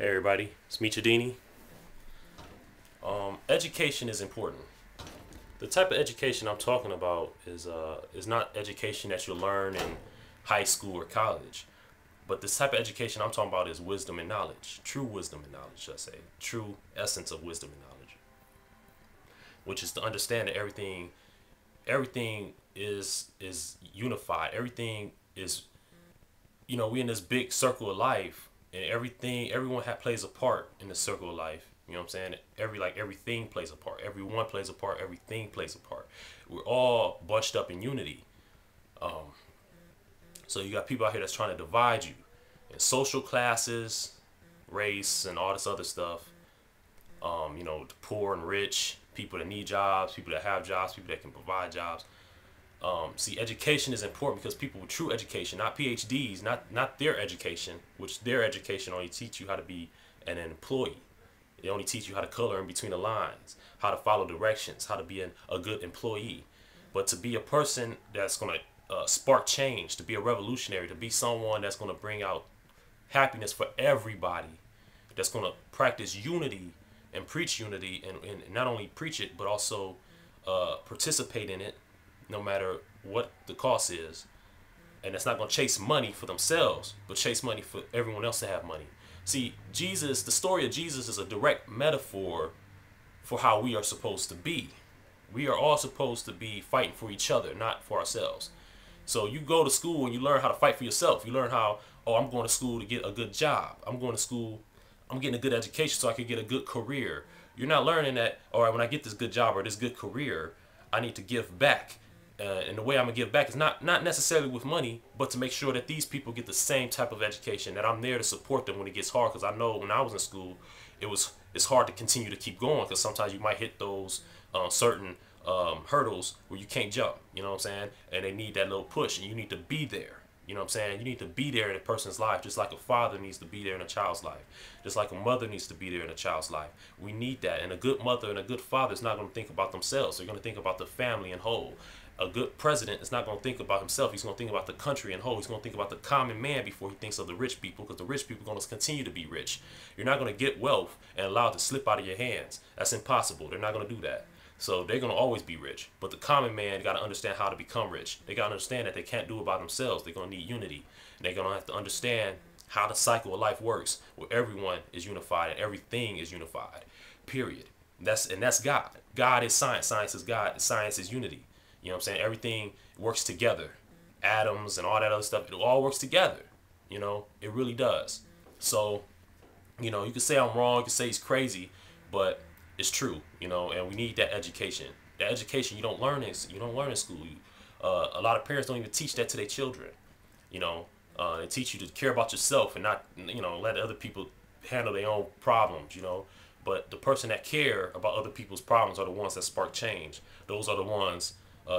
Hey everybody, it's Michadini. Education is important. The type of education I'm talking about is not education that you learn in high school or college, but this type of education I'm talking about is wisdom and knowledge, true wisdom and knowledge, should I say, true essence of wisdom and knowledge, which is to understand that everything is unified. Everything is, we in this big circle of life, and everyone plays a part in the circle of life. You know what I'm saying? Everything plays a part. Everyone plays a part. Everything plays a part. We're all bunched up in unity. So you got people out here that's trying to divide you in social classes, race, and all this other stuff. The poor and rich, people that need jobs, people that have jobs, people that can provide jobs. See, education is important because people with true education, not PhDs, not their education, which their education only teach you how to be an employee. They only teach you how to color in between the lines, how to follow directions, how to be a good employee. But to be a person that's going to spark change, to be a revolutionary, to be someone that's going to bring out happiness for everybody, that's going to practice unity and preach unity, and not only preach it, but also participate in it, no matter what the cost is. And that's not going to chase money for themselves, but chase money for everyone else to have money. See, Jesus, the story of Jesus is a direct metaphor for how we are supposed to be. We are all supposed to be fighting for each other, not for ourselves. So you go to school and you learn how to fight for yourself. You learn how, I'm going to school to get a good job. I'm going to school, I'm getting a good education so I can get a good career. You're not learning that, all right, when I get this good job or this good career, I need to give back. And the way I'm going to give back is not necessarily with money, but to make sure that these people get the same type of education, that I'm there to support them when it gets hard. Because I know when I was in school, it's hard to continue to keep going because sometimes you might hit those certain hurdles where you can't jump, you know what I'm saying? And they need that little push, and you need to be there. You know what I'm saying? You need to be there in a person's life, just like a father needs to be there in a child's life, just like a mother needs to be there in a child's life. We need that. And a good mother and a good father is not going to think about themselves. They're going to think about the family in whole. A good president is not going to think about himself. He's going to think about the country in whole. He's going to think about the common man before he thinks of the rich people, because the rich people are going to continue to be rich. You're not going to get wealth and allow it to slip out of your hands. That's impossible. They're not going to do that. So they're going to always be rich. But the common man got to understand how to become rich. They got to understand that they can't do it by themselves. They're going to need unity. And they're going to have to understand how the cycle of life works, where everyone is unified and everything is unified. Period. That's God. God is science. Science is God. Science is unity. You know what I'm saying? Everything works together. Atoms and all that other stuff, it all works together. It really does. So, you can say I'm wrong, you can say he's crazy, but it's true, and we need that education. That education you don't learn in school. A lot of parents don't even teach that to their children. They teach you to care about yourself and not, let other people handle their own problems, But the person that care about other people's problems are the ones that spark change. Those are the ones.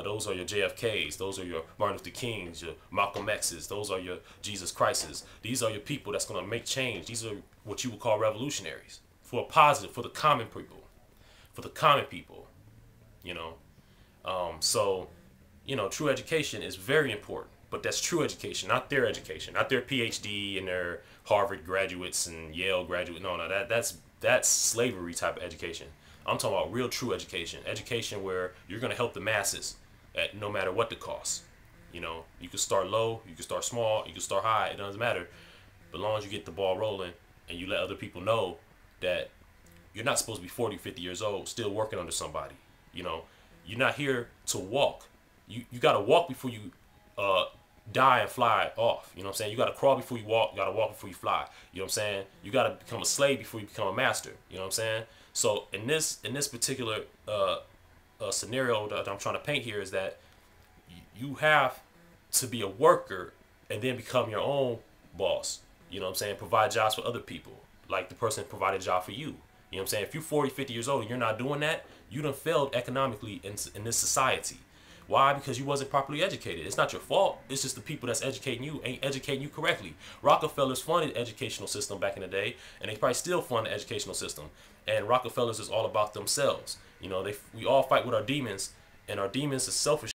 Those are your JFKs. Those are your Martin Luther Kings, your Malcolm X's. Those are your Jesus Christ's. These are your people that's going to make change. These are what you would call revolutionaries for a positive, for the common people, So, true education is very important. But that's true education, not their education, not their PhD and their Harvard graduates and Yale graduates. No, that's slavery type of education. I'm talking about real, true education where you're going to help the masses at no matter what the cost. You can start low, you can start small, you can start high. It doesn't matter. But as long as you get the ball rolling and you let other people know that you're not supposed to be 40, 50 years old still working under somebody. You're not here to walk. You got to walk before you die and fly off. You know what I'm saying? You got to crawl before you walk. You got to walk before you fly. You know what I'm saying? You got to become a slave before you become a master. You know what I'm saying? So in this particular scenario that I'm trying to paint here is that you have to be a worker and then become your own boss. You know what I'm saying? Provide jobs for other people, like the person provided a job for you. You know what I'm saying? If you're 40, 50 years old and you're not doing that, you done failed economically in this society. Why? Because you wasn't properly educated. It's not your fault. It's just the people that's educating you ain't educating you correctly. Rockefellers funded the educational system back in the day, and they probably still fund the educational system. And Rockefellers is all about themselves. We all fight with our demons, and our demons is selfish.